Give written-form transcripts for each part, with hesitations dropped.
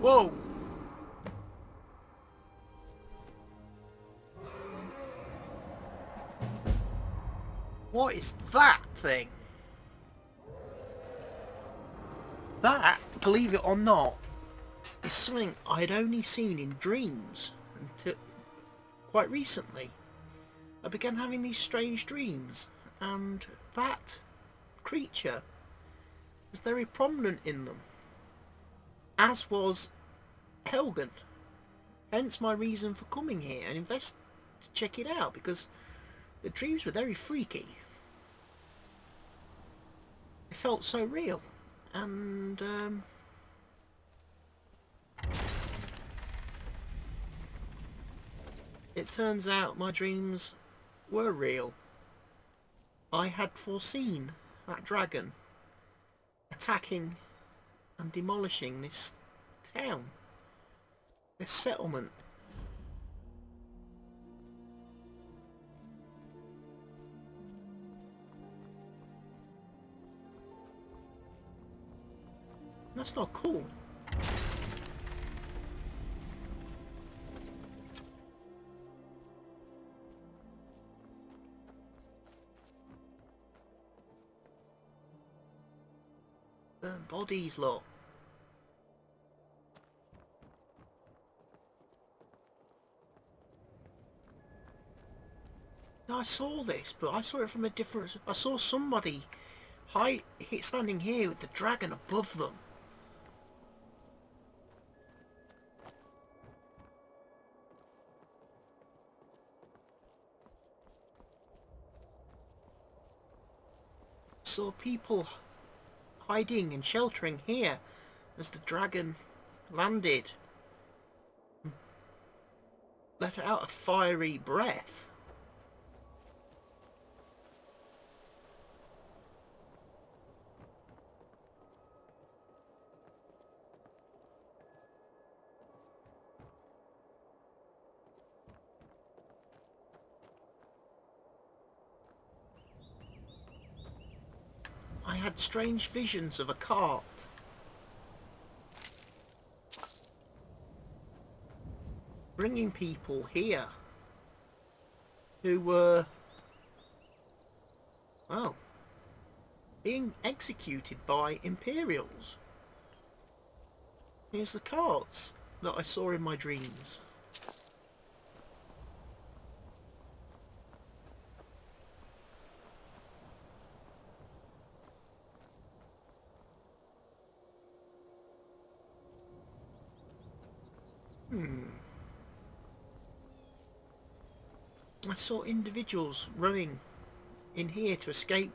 Whoa! What is that thing? That, believe it or not, is something I'd only seen in dreams until quite recently. I began having these strange dreams, and that creature was very prominent in them, as was Helgen. Hence my reason for coming here and to check it out, because the dreams were very freaky. It felt so real, and it turns out my dreams were real. I had foreseen that dragon attacking and demolishing this town, this settlement. That's not cool. Burnt bodies, lot. I saw this, but I saw it from a different... I saw somebody standing here with the dragon above them. Saw people hiding and sheltering here as the dragon landed and let out a fiery breath. I had strange visions of a cart bringing people here who were, well, being executed by Imperials. Here's the carts that I saw in my dreams. I saw individuals running in here to escape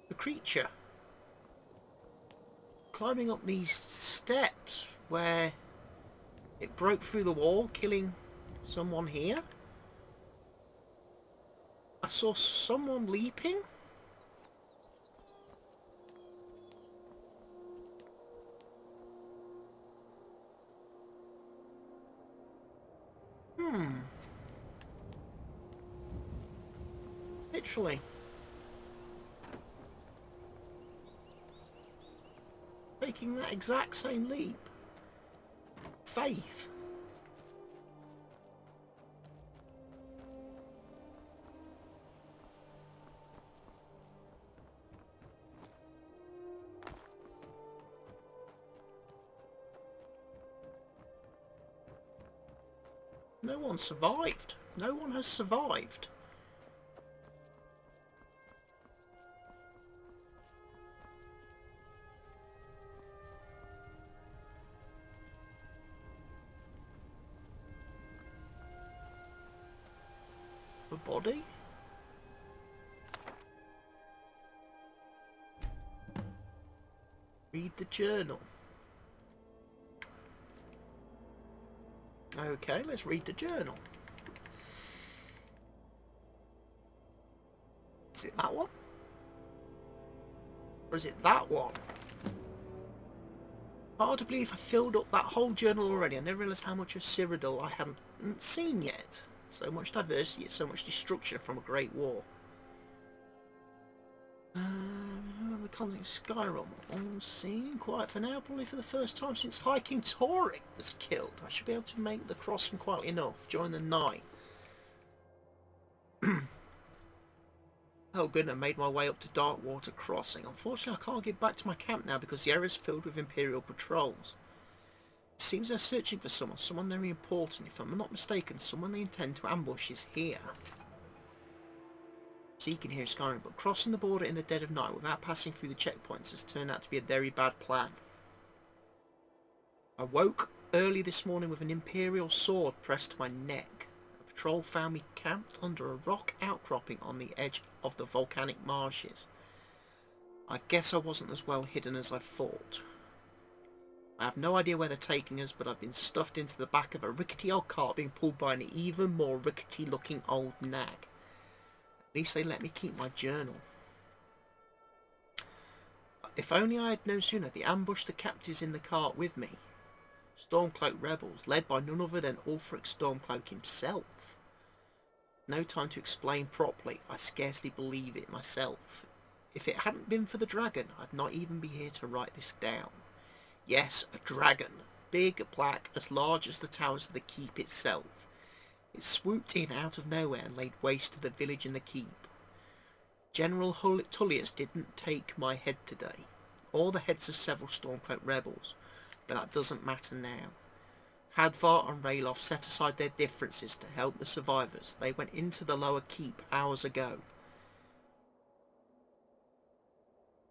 the creature. Climbing up these steps where it broke through the wall, killing someone here. I saw someone leaping. Literally. Taking that exact same leap. Faith. No one survived. No one has survived. A body? Read the journal. Okay, let's read the journal. Is it that one? Or is it that one? Hard to believe I filled up that whole journal already. I never realised how much of Cyrodiil I hadn't seen yet. So much diversity, so much destruction from a great war. The content Skyrim on scene. Quiet for now, probably for the first time since hiking touring was killed. I should be able to make the crossing quietly enough during the night. Helgen, I made my way up to Darkwater Crossing. Unfortunately, I can't get back to my camp now because the area is filled with Imperial patrols. It seems they're searching for someone very important. If I'm not mistaken, someone they intend to ambush is here. Seeking here is Skyrim, but crossing the border in the dead of night without passing through the checkpoints has turned out to be a very bad plan. I woke early this morning with an Imperial sword pressed to my neck. A patrol found me camped under a rock outcropping on the edge of the volcanic marshes. I guess I wasn't as well hidden as I thought. I have no idea where they're taking us, but I've been stuffed into the back of a rickety old cart being pulled by an even more rickety looking old nag. At least they let me keep my journal. If only I had known sooner, they ambushed the captives in the cart with me. Stormcloak rebels, led by none other than Ulfric Stormcloak himself. No time to explain properly, I scarcely believe it myself. If it hadn't been for the dragon, I'd not even be here to write this down. Yes, a dragon. Big, black, as large as the towers of the keep itself. It swooped in out of nowhere and laid waste to the village and the keep. General Tullius didn't take my head today, or the heads of several Stormcloak rebels, but that doesn't matter now. Hadvar and Ralof set aside their differences to help the survivors. They went into the lower keep hours ago.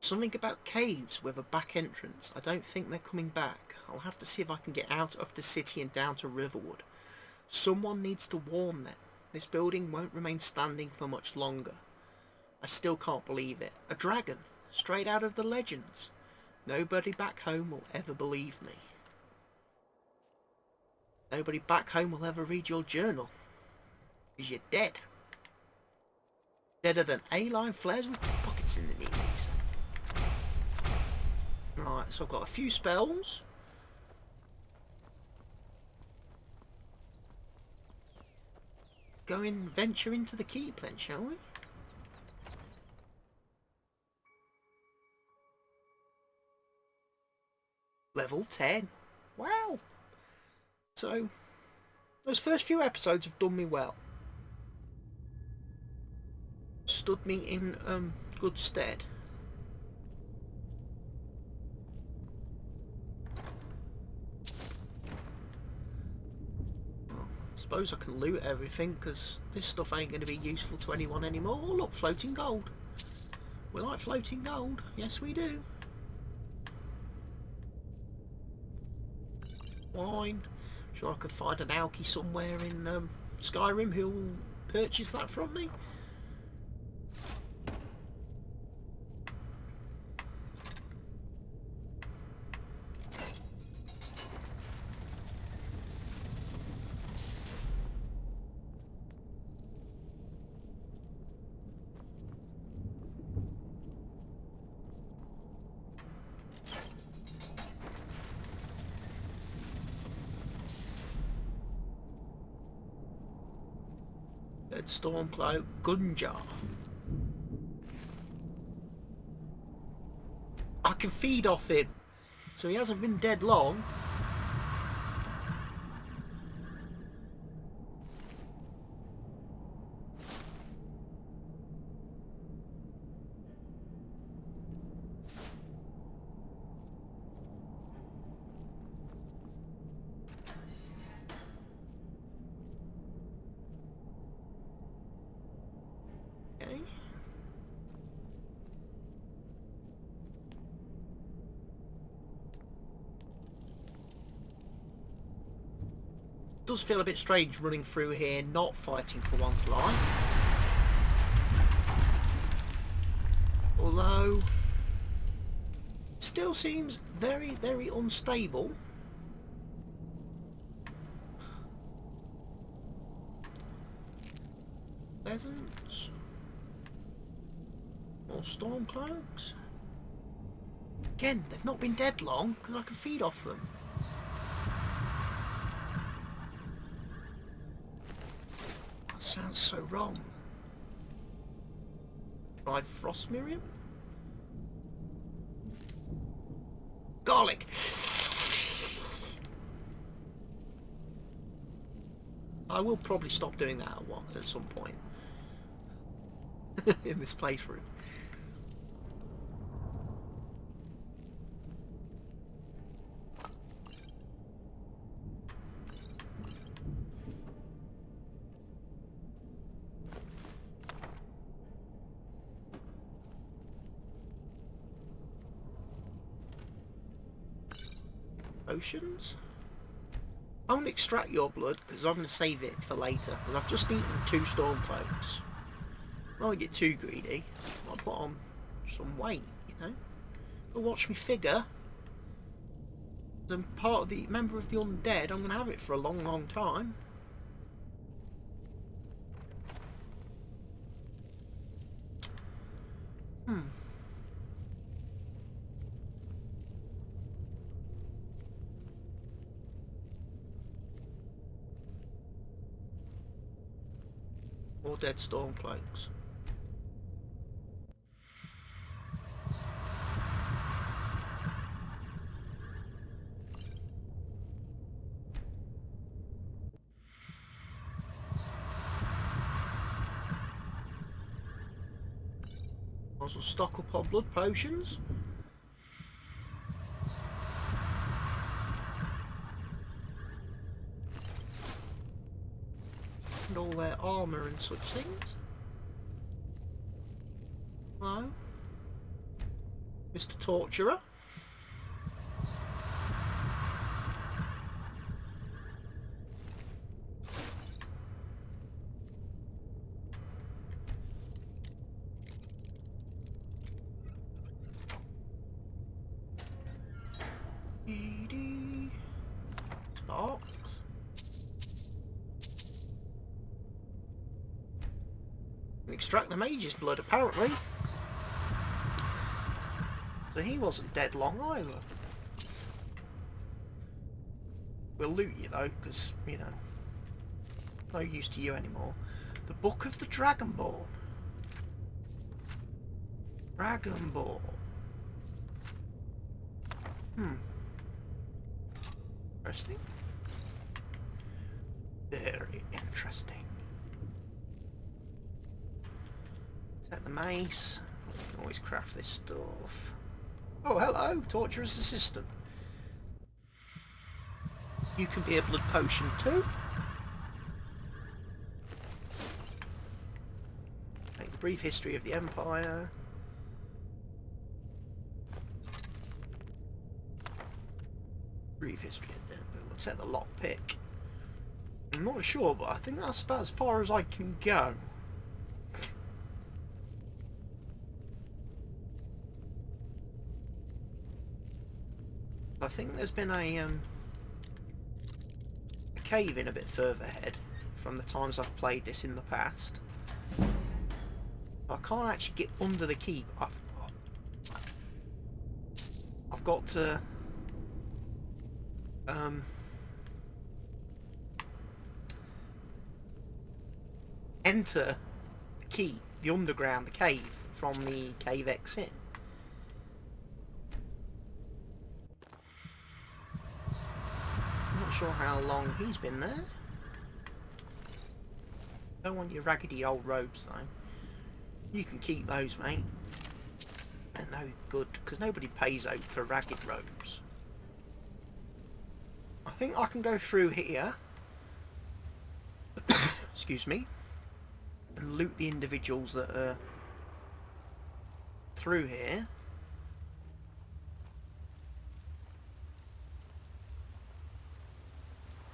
Something about caves with a back entrance. I don't think they're coming back. I'll have to see if I can get out of the city and down to Riverwood. Someone needs to warn them. This building won't remain standing for much longer. I still can't believe it. A dragon, straight out of the legends. Nobody back home will ever believe me. Nobody back home will ever read your journal. Because you're dead. Deader than A-line flares with pockets in the knees. Right, so I've got a few spells. Venture into the keep then, shall we? Level 10. Wow. So, those first few episodes have done me well. Stood me in good stead. I suppose I can loot everything because this stuff ain't going to be useful to anyone anymore. Oh, look, floating gold. We like floating gold. Yes, we do. Wine. I'm sure I could find an alky somewhere in Skyrim who'll purchase that from me. Dead Stormcloak Gunjar. I can feed off him, so he hasn't been dead long. Does feel a bit strange running through here not fighting for one's life, although still seems very unstable. Peasants or Stormcloaks again. They've not been dead long because I can feed off them. Sounds so wrong. Tried Frost Miriam? garlic. I will probably stop doing that at some point in this playthrough. Potions? I won't extract your blood because I'm going to save it for later, because I've just eaten 2 Stormcloaks. I don't want to get too greedy. I'll put on some weight, you know. Go watch me figure. I'm part of the member of the undead. I'm going to have it for a long, long time. More dead Stormcloaks. Also stock up on blood potions. And all their armour and such things. Hello? Mr. Torturer. Sparks. Extract the mage's blood, apparently. So he wasn't dead long either. We'll loot you though, because, you know, no use to you anymore. The Book of the Dragonborn. Dragonborn. Interesting. Very interesting. Take the mace. You can always craft this stuff. Oh, hello, Torturer's assistant. You can be a blood potion too. Make the brief history of the Empire. Brief history in there, but we'll take the lockpick. I'm not sure, but I think that's about as far as I can go. I think there's been a cave in a bit further ahead from the times I've played this in the past. I can't actually get under the keep. I've got to enter the keep, the underground, the cave, from the cave exit. I'm not sure how long he's been there. Don't want your raggedy old robes though. You can keep those, mate. They're no good, because nobody pays out for ragged robes. I think I can go through here. Excuse me. And loot the individuals that are through here.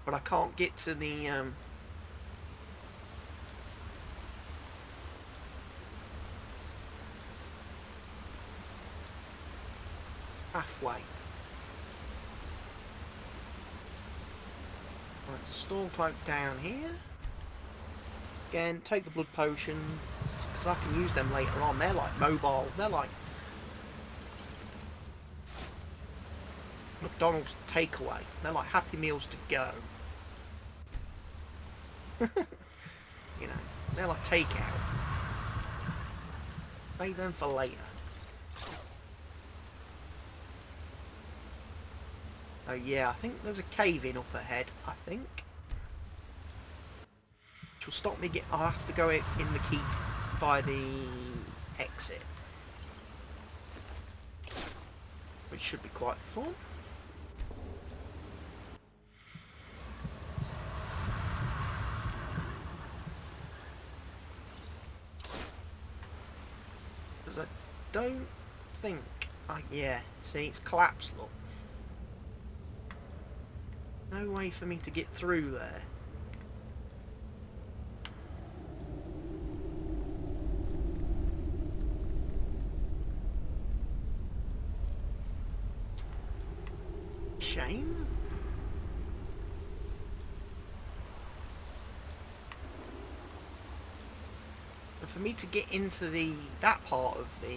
But I can't get to the pathway. Right, there's a Stormcloak down here. Again, take the blood potion, because I can use them later on. They're like mobile. They're like McDonald's takeaway. They're like Happy Meals to go. You know, they're like takeout. Save them for later. Oh yeah, I think there's a cave in up ahead, I think. Which will stop me I'll have to go in the keep by the exit. Which should be quite fun. Because I don't think... Oh yeah, see, it's collapsed, look. No way for me to get through there. Shame. But for me to get into that part of the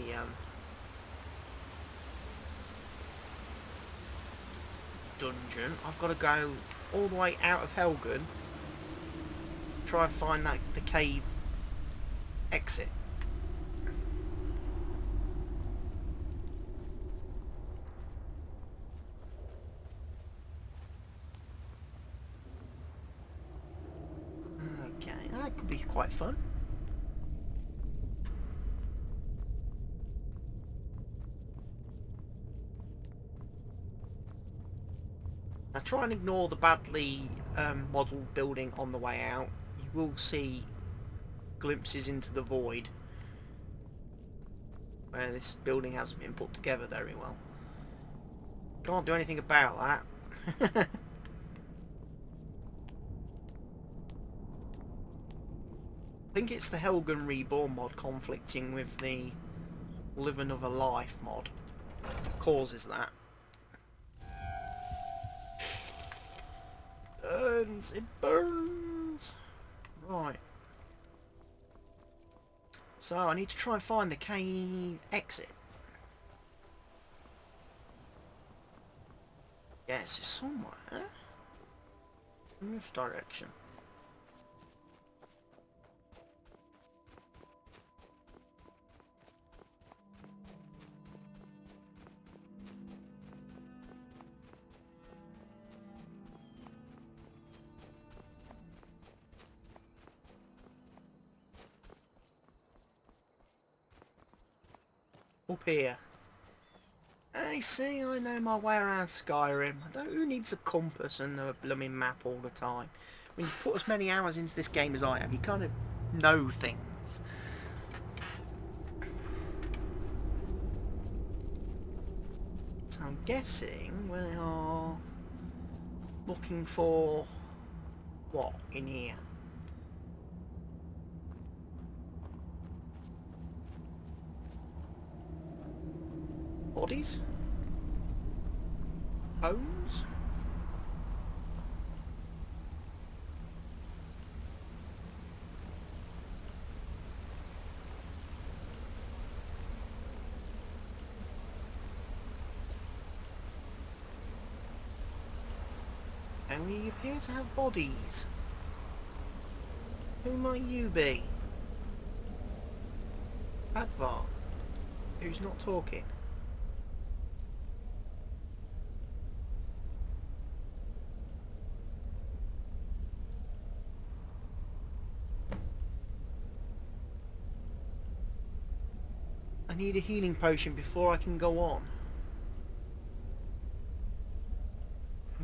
dungeon, I've got to go all the way out of Helgen, try and find the cave exit. Okay, that could be quite fun. Now try and ignore the badly modelled building on the way out. You will see glimpses into the void where this building hasn't been put together very well. Can't do anything about that. I think it's the Helgen Reborn mod conflicting with the Live Another Life mod that causes that. Burns! It burns! Right. So I need to try and find the cave exit. Yes, it's somewhere. In this direction. Up here. I see, I know my way around Skyrim. Who needs a compass and a blooming map all the time? When you put as many hours into this game as I have, you kind of know things. So I'm guessing we are looking for what in here? Bodies? Bones? And we appear to have bodies. Who might you be? Advar, who's not talking. I need a healing potion before I can go on.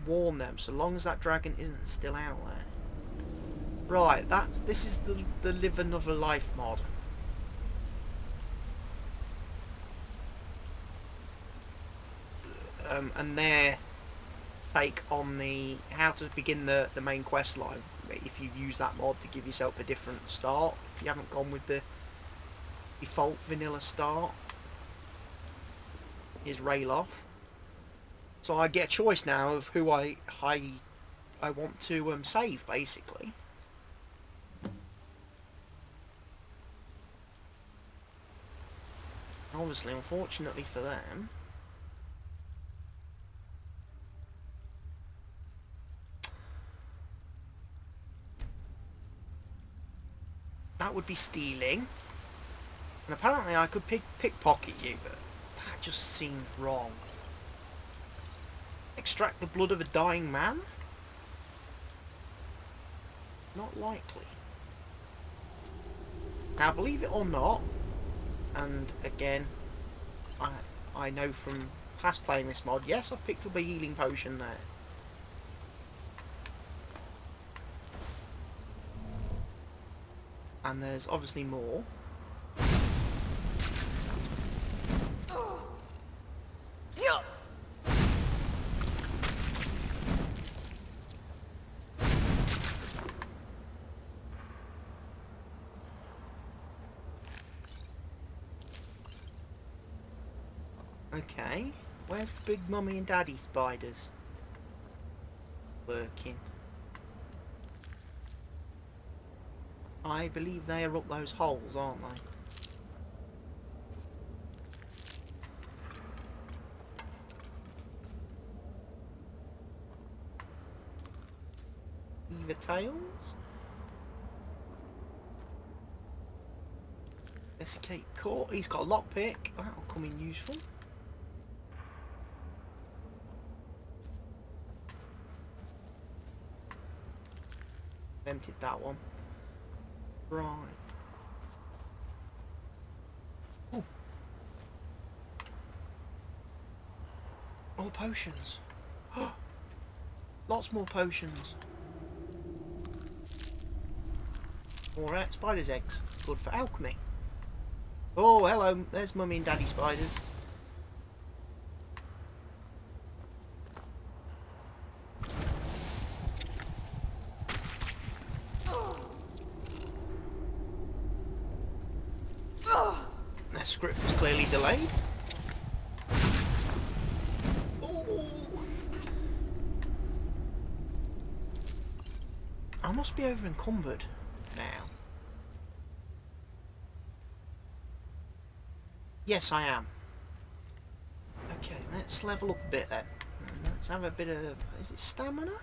Warn them, so long as that dragon isn't still out there. Right, this is the Live Another Life mod. And their take on how to begin the main quest line. If you've used that mod to give yourself a different start, if you haven't gone with the default vanilla start, is Rayloff. So I get a choice now of who I want to save, basically. Obviously, unfortunately for them, that would be stealing. And apparently I could pickpocket you, but that just seemed wrong. extract the blood of a dying man? Not likely. Now, believe it or not, and again, I know from past playing this mod, yes, I've picked up a healing potion there. And there's obviously more. Okay, where's the big mummy and daddy spiders working? I believe they are up those holes, aren't they? Beaver tails? Desiccate core. He's got a lockpick. That'll come in useful. Emptied that one. Right. Oh. More potions. Lots more potions. More spider's eggs. Good for alchemy. Oh, hello. There's mummy and daddy spiders. Their script was clearly delayed. Oh. I must be over encumbered now. Yes, I am. Okay, let's level up a bit then. Let's have a bit of... is it stamina?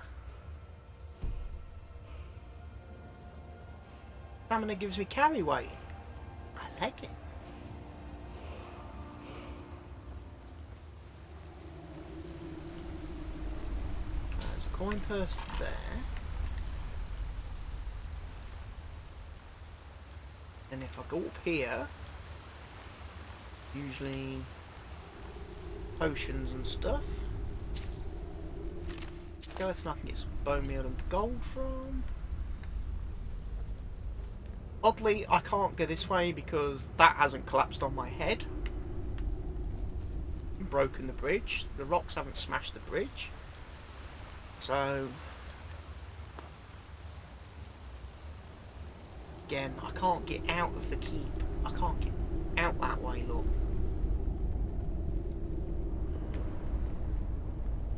Stamina gives me carry weight. I like it. There's a coin purse there. And if I go up here, usually potions and stuff. Skeleton I can get some bone meal and gold from. Oddly, I can't go this way because that hasn't collapsed on my head. Broken the bridge. The rocks haven't smashed the bridge. So... again, I can't get out of the keep. I can't get out that way, look.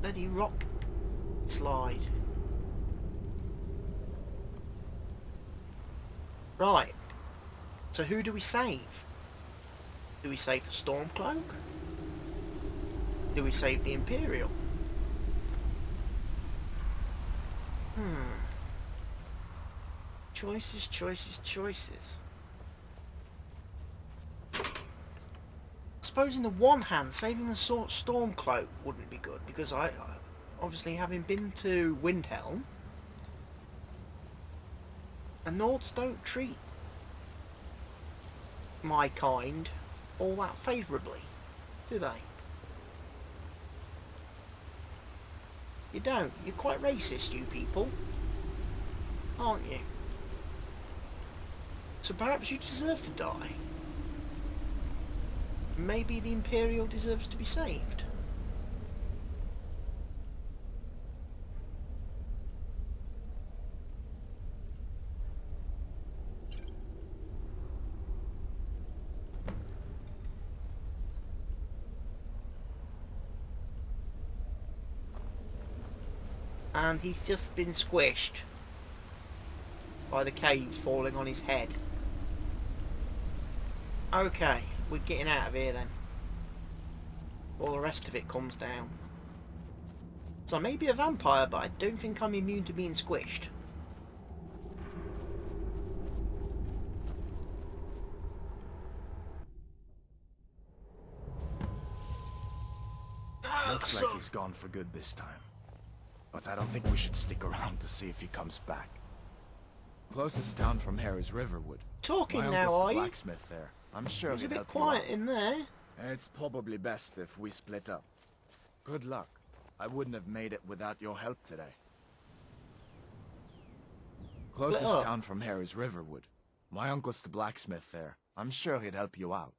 Bloody rock slide. Right. So who do we save? Do we save the Stormcloak? Do we save the Imperial? Choices, choices, choices. I suppose in the one hand, saving the Stormcloak wouldn't be good, because I obviously, having been to Windhelm, the Nords don't treat my kind all that favourably, do they? You don't. You're quite racist, you people, aren't you? So perhaps you deserve to die. Maybe the Imperial deserves to be saved. And he's just been squished by the caves falling on his head. Okay, we're getting out of here then. All the rest of it comes down. So I may be a vampire, but I don't think I'm immune to being squished. Looks like he's gone for good this time. But I don't think we should stick around to see if he comes back. Closest town from here is Riverwood. Talking My now, uncle's are the you? blacksmith there. I'm sure It's a he'd bit help you quiet out. in there. It's probably best if we split up. Good luck. I wouldn't have made it without your help today. Closest town from here is Riverwood. My uncle's the blacksmith there. I'm sure he'd help you out.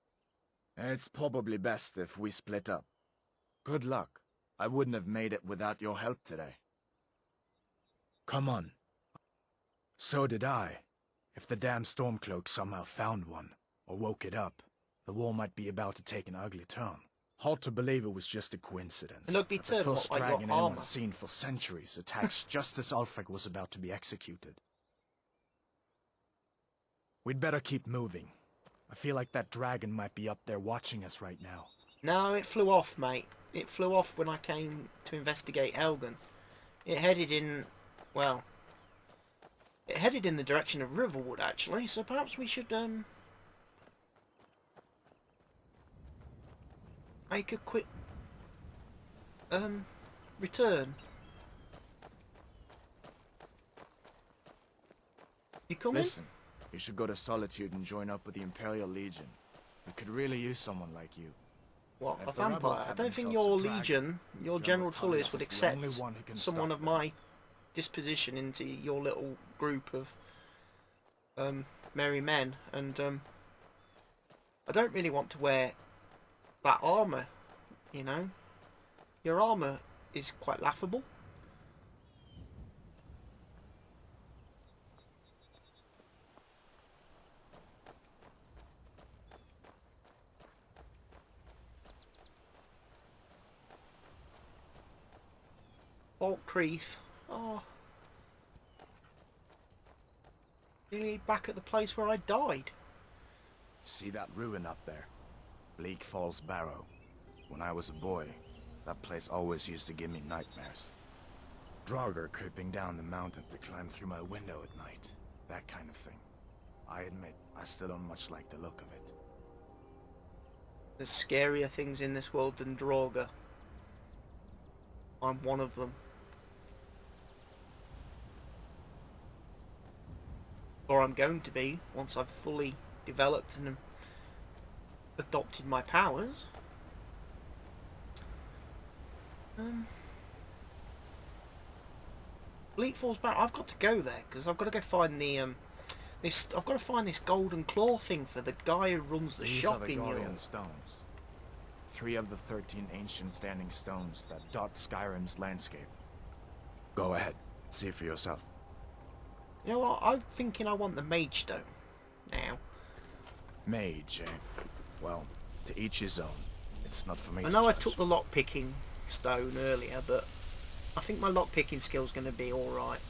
It's probably best if we split up. Good luck. I wouldn't have made it without your help today. Come on. So did I. If the damn Stormcloak somehow found one, or woke it up, the war might be about to take an ugly turn. Hard to believe it was just a coincidence. An ugly that turn, the first what, like dragon your armor? anyone's seen for centuries attacks just as Ulfric was about to be executed. We'd better keep moving. I feel like that dragon might be up there watching us right now. No, it flew off, mate. It flew off when I came to investigate Helgen. It headed in, well, it headed in the direction of Riverwood, actually, so perhaps we should, make a quick, return. You coming? Listen, you should go to Solitude and join up with the Imperial Legion. We could really use someone like you. What, If a the rebels vampire? I have don't think themselves your a dragon, legion, your General General Tullius Tullius would is the only accept one who can someone stop of them. my disposition into your little group of merry men, and I don't really want to wear that armour, you know. Your armour is quite laughable. Altcreath. Oh. Nearly back at the place where I died. See that ruin up there? Bleak Falls Barrow. When I was a boy, that place always used to give me nightmares. Draugr creeping down the mountain to climb through my window at night. That kind of thing. I admit, I still don't much like the look of it. There's scarier things in this world than Draugr. I'm one of them. Or I'm going to be, once I've fully developed and adopted my powers. Bleak Falls Barrow. I've got to go there because I've got to go find the I've got to find this golden claw thing for the guy who runs the These shop are the in your. Guardian Stones. 3 of the 13 ancient standing stones that dot Skyrim's landscape. Go ahead, see for yourself. You know what? I'm thinking I want the mage stone now. Mage, eh? Well, to each his own. It's not for me I to know I judge. took the lockpicking stone earlier, but I think my lockpicking skill's going to be alright.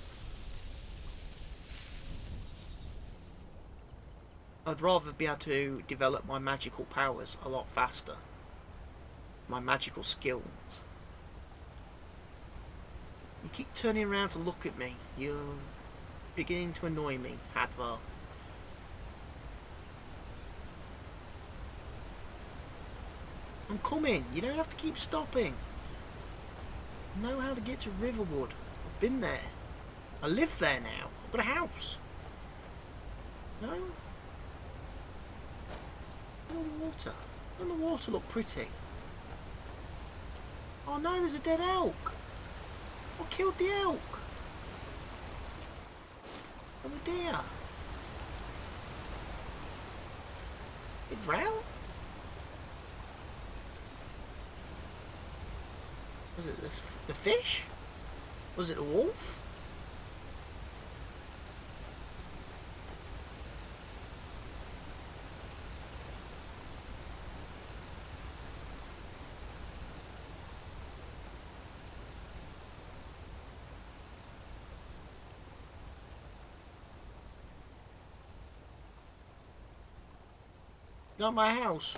I'd rather be able to develop my magical powers a lot faster. My magical skills. You keep turning around to look at me. You're beginning to annoy me, Hadvar. I'm coming. You don't have to keep stopping. I know how to get to Riverwood. I've been there. I live there now. I've got a house. No? Look at the water. Doesn't the water look pretty? Oh no, there's a dead elk. What killed the elk? Oh dear. It drowned? Was it the fish? Was it a wolf? Not my house,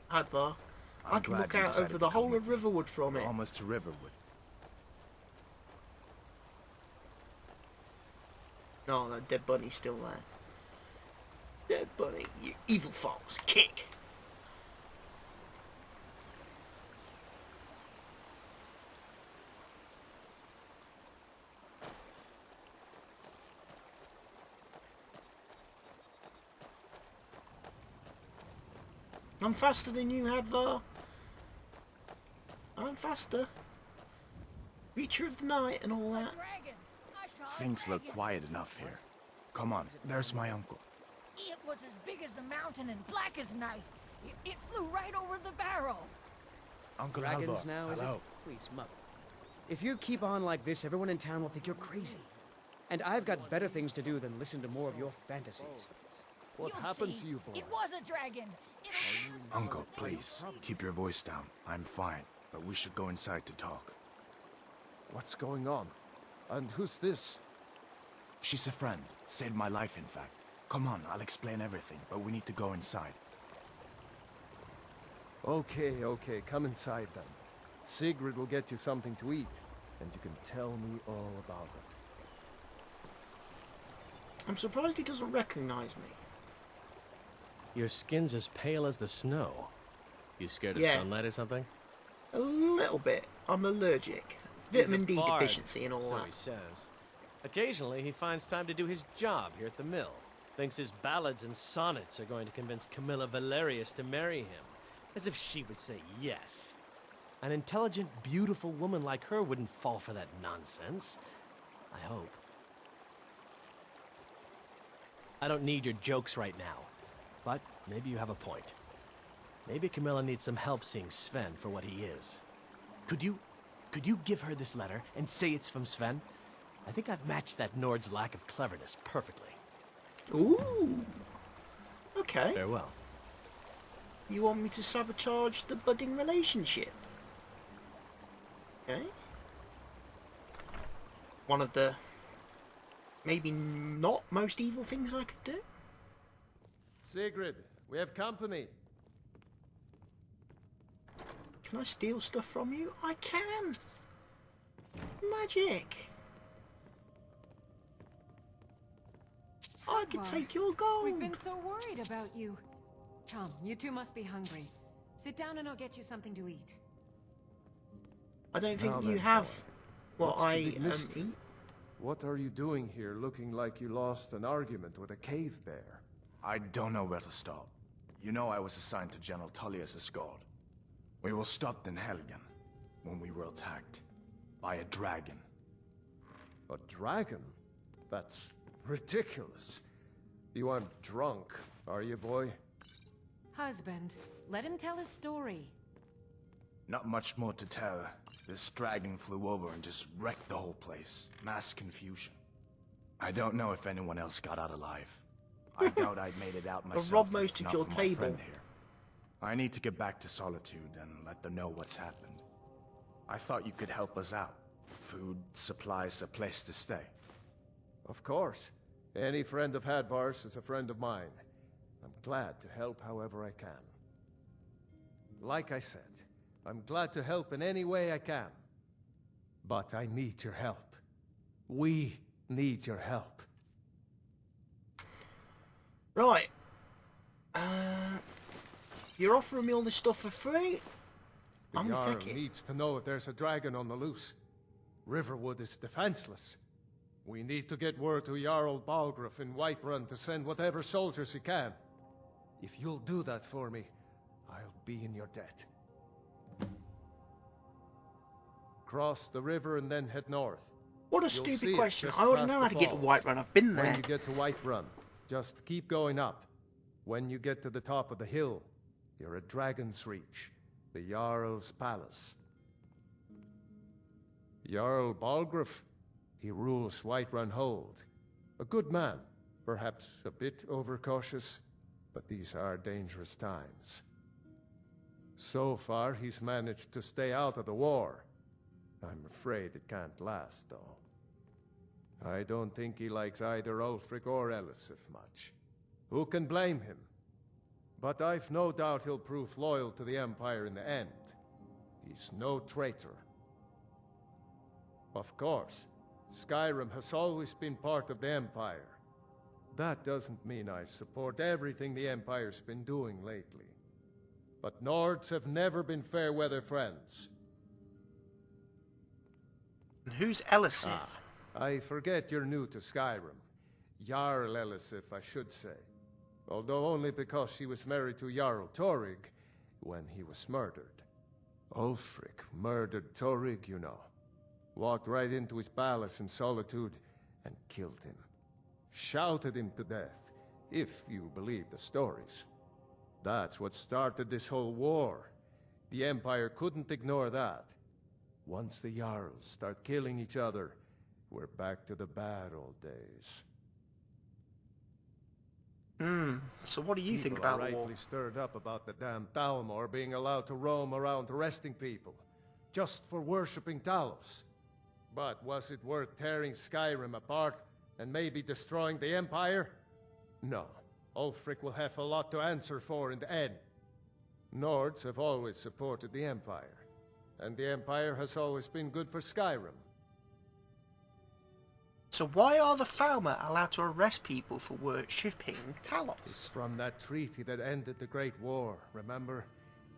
Hadvar. I can look out over the whole of Riverwood from it. Almost to Riverwood. No, that dead bunny's still there. Dead bunny, you evil fox, kick! I'm faster than you, Hadvar. I'm faster. Creature of the night and all that. Things look quiet enough here. Come on, there's my uncle. It was as big as the mountain and black as night. It flew right over the barrow. Uncle Dragons Halvor, now, is it? hello. Please, Mother. If you keep on like this, everyone in town will think you're crazy. And I've got better things to do than listen to more of your fantasies. What happened to you, boy? It was a dragon. Shh, Uncle, please, keep your voice down. I'm fine, but we should go inside to talk. What's going on? And who's this? She's a friend. Saved my life, in fact. Come on, I'll explain everything, but we need to go inside. Okay, come inside then. Sigrid will get you something to eat, and you can tell me all about it. I'm surprised he doesn't recognize me. Your skin's as pale as the snow. You scared of sunlight or something? A little bit. I'm allergic. Vitamin D deficiency and all so that. He says. Occasionally, he finds time to do his job here at the mill. Thinks his ballads and sonnets are going to convince Camilla Valerius to marry him. As if she would say yes. An intelligent, beautiful woman like her wouldn't fall for that nonsense. I hope. I don't need your jokes right now. But maybe you have a point. Maybe Camilla needs some help seeing Sven for what he is. Could you give her this letter and say it's from Sven? I think I've matched that Nord's lack of cleverness perfectly. Ooh. Okay. Farewell. You want me to sabotage the budding relationship? Okay. One of the maybe not most evil things I could do. Sigrid, we have company. Can I steal stuff from you? I can! Magic! I can take your gold! We've been so worried about you. Come, you two must be hungry. Sit down and I'll get you something to eat. I don't think Now you then, have what what's the I big mystery? eat. What are you doing here looking like you lost an argument with a cave bear? I don't know where to start. You know I was assigned to General Tullius' guard. We were stopped in Helgen when we were attacked by a dragon. A dragon? That's ridiculous. You aren't drunk, are you, boy? Husband, let him tell his story. Not much more to tell. This dragon flew over and just wrecked the whole place. Mass confusion. I don't know if anyone else got out alive. I doubt I'd made it out myself. robbed most of not your for my table. friend here. I need to get back to Solitude and let them know what's happened. I thought you could help us out. Food, supplies, a place to stay. Of course. Any friend of Hadvar's is a friend of mine. I'm glad to help however I can. Like I said, I'm glad to help in any way I can. But I need your help. We need your help. Right. You're offering me all this stuff for free? The I'm gonna Jarl take it. needs to know if there's a dragon on the loose. Riverwood is defenseless. We need to get word to Jarl Balgruuf in Whiterun to send whatever soldiers he can. If you'll do that for me, I'll be in your debt. Cross the river and then head north. What a You'll see stupid it question. just I already past know the how to get to falls. Whiterun. I've been there. When you get to Whiterun, just keep going up. When you get to the top of the hill, you're at Dragon's Reach, the Jarl's palace. Jarl Balgruuf, he rules Whiterun Hold. A good man, perhaps a bit overcautious, but these are dangerous times. So far, he's managed to stay out of the war. I'm afraid it can't last, though. I don't think he likes either Ulfric or Elisif much. Who can blame him? But I've no doubt he'll prove loyal to the Empire in the end. He's no traitor. Of course, Skyrim has always been part of the Empire. That doesn't mean I support everything the Empire's been doing lately. But Nords have never been fair-weather friends. And who's Elisif? I forget you're new to Skyrim. Jarl Elisif, I should say. Although only because she was married to Jarl Torygg, when he was murdered. Ulfric murdered Torig, you know. Walked right into his palace in Solitude and killed him. Shouted him to death, if you believe the stories. That's what started this whole war. The Empire couldn't ignore that. Once the Jarls start killing each other, we're back to the bad old days. So what do you think People about are the war? rightly stirred up about the damn Thalmor being allowed to roam around arresting people, just for worshipping Talos. But was it worth tearing Skyrim apart and maybe destroying the Empire? No. Ulfric will have a lot to answer for in the end. Nords have always supported the Empire, and the Empire has always been good for Skyrim. So why are the Thalmor allowed to arrest people for worshipping It's Talos? from that treaty that ended the Great War, remember?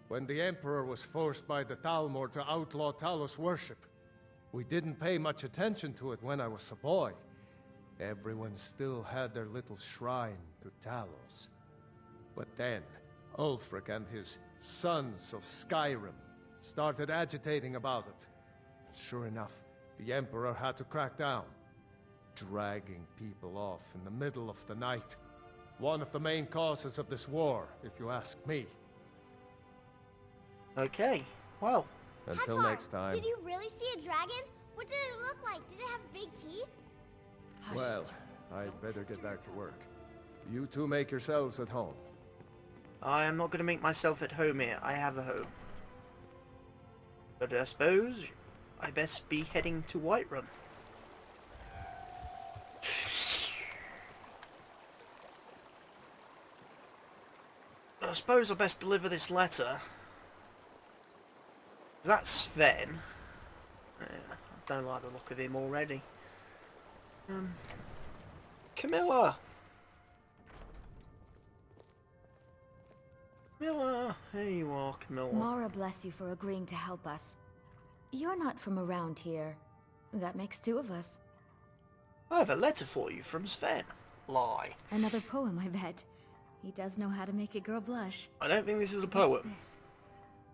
When the Emperor was forced by the Thalmor to outlaw Talos worship. We didn't pay much attention to it when I was a boy. Everyone still had their little shrine to Talos. But then, Ulfric and his Sons of Skyrim started agitating about it. Sure enough, the Emperor had to crack down, dragging people off in the middle of the night. One of the main causes of this war, if you ask me. Okay, well, Until Hadvar, next time. Did you really see a dragon? What did it look like? Did it have big teeth? Well, I'd better get back to work. You two make yourselves at home. I am not going to make myself at home here. I have a home. But I suppose I best be heading to Whiterun. But I suppose I best deliver this letter. That's Sven. Yeah, I don't like the look of him already. Camilla! Camilla! Here you are, Camilla. Mara bless you for agreeing to help us. You're not from around here. That makes two of us. I have a letter for you from Sven. Lie. Another poem, I bet. He does know how to make a girl blush. I don't think this is a What's poem. this?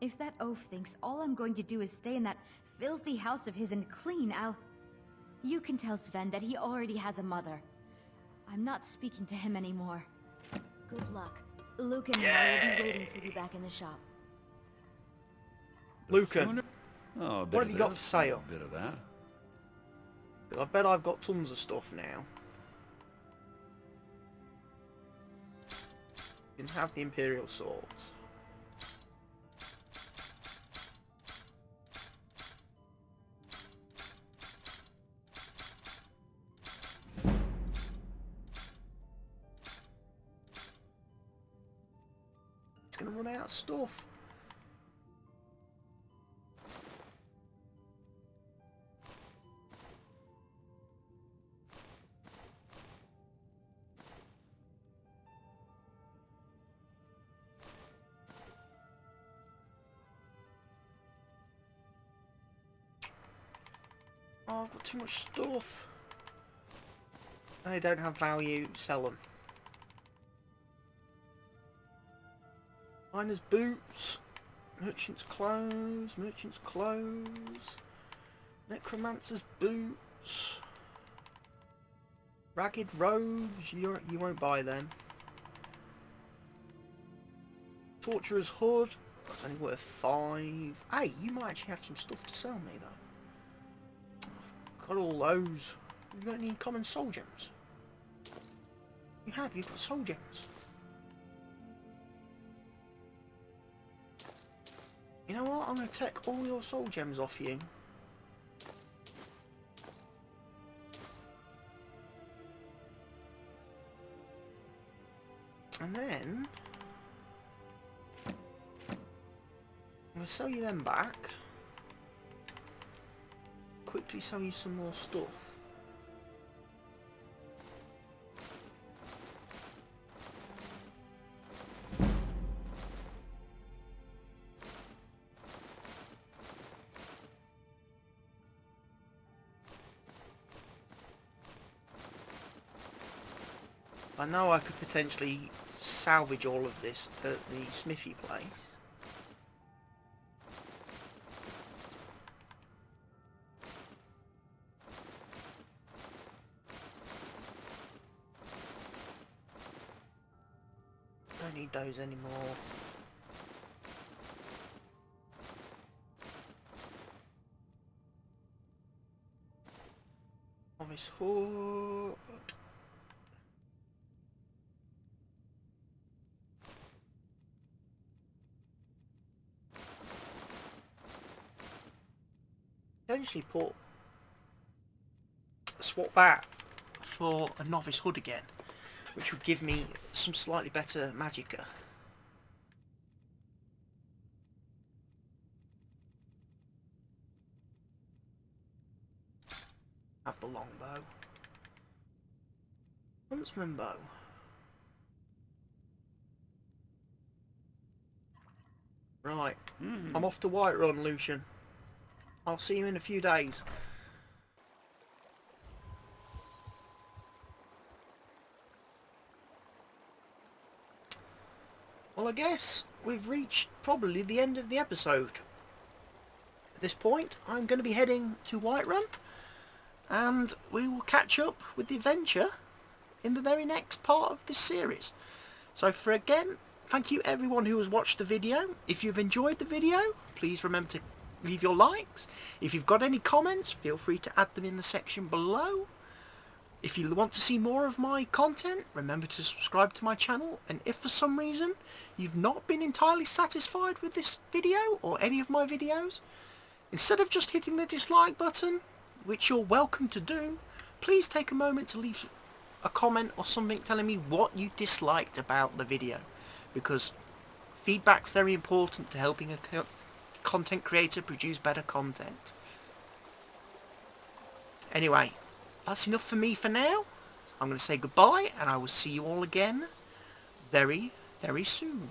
If that oaf thinks all I'm going to do is stay in that filthy house of his and clean, You can tell Sven that he already has a mother. I'm not speaking to him anymore. Good luck. Luke and I will be waiting for you back in the shop. Lucan, Oh, what have you got for sale? A bit of that. I bet I've got tons of stuff now. You can have the Imperial swords. It's gonna run out of stuff. Oh, I've got too much stuff. They don't have value, sell them. Miner's boots, merchant's clothes, necromancer's boots, ragged robes, you won't buy them. Torturer's hood, that's only worth 5. Hey, you might actually have some stuff to sell me though. I've got all those. You got any common soul gems? You've got soul gems. You know what? I'm going to take all your soul gems off you. And then I'm going to sell you them back. Quickly sell you some more stuff. I know I could potentially salvage all of this at the smithy place. Don't need those anymore. Novice Hood. Potentially swap that for a Novice Hood again, which would give me some slightly better magicka. Have the longbow. Huntsman bow. Right, I'm off to Whiterun, Lucian. I'll see you in a few days. Well, I guess we've reached probably the end of the episode. At this point, I'm going to be heading to Whiterun, and we will catch up with the adventure in the very next part of this series. So thank you everyone who has watched the video. If you've enjoyed the video, please remember to leave your likes. If you've got any comments, feel free to add them in the section below. If you want to see more of my content, remember to subscribe to my channel. And if for some reason you've not been entirely satisfied with this video or any of my videos, instead of just hitting the dislike button, which you're welcome to do, please take a moment to leave a comment or something telling me what you disliked about the video, because feedback's very important to helping a content creator produce better content. Anyway, that's enough for me for now. I'm going to say goodbye, and I will see you all again very, very soon.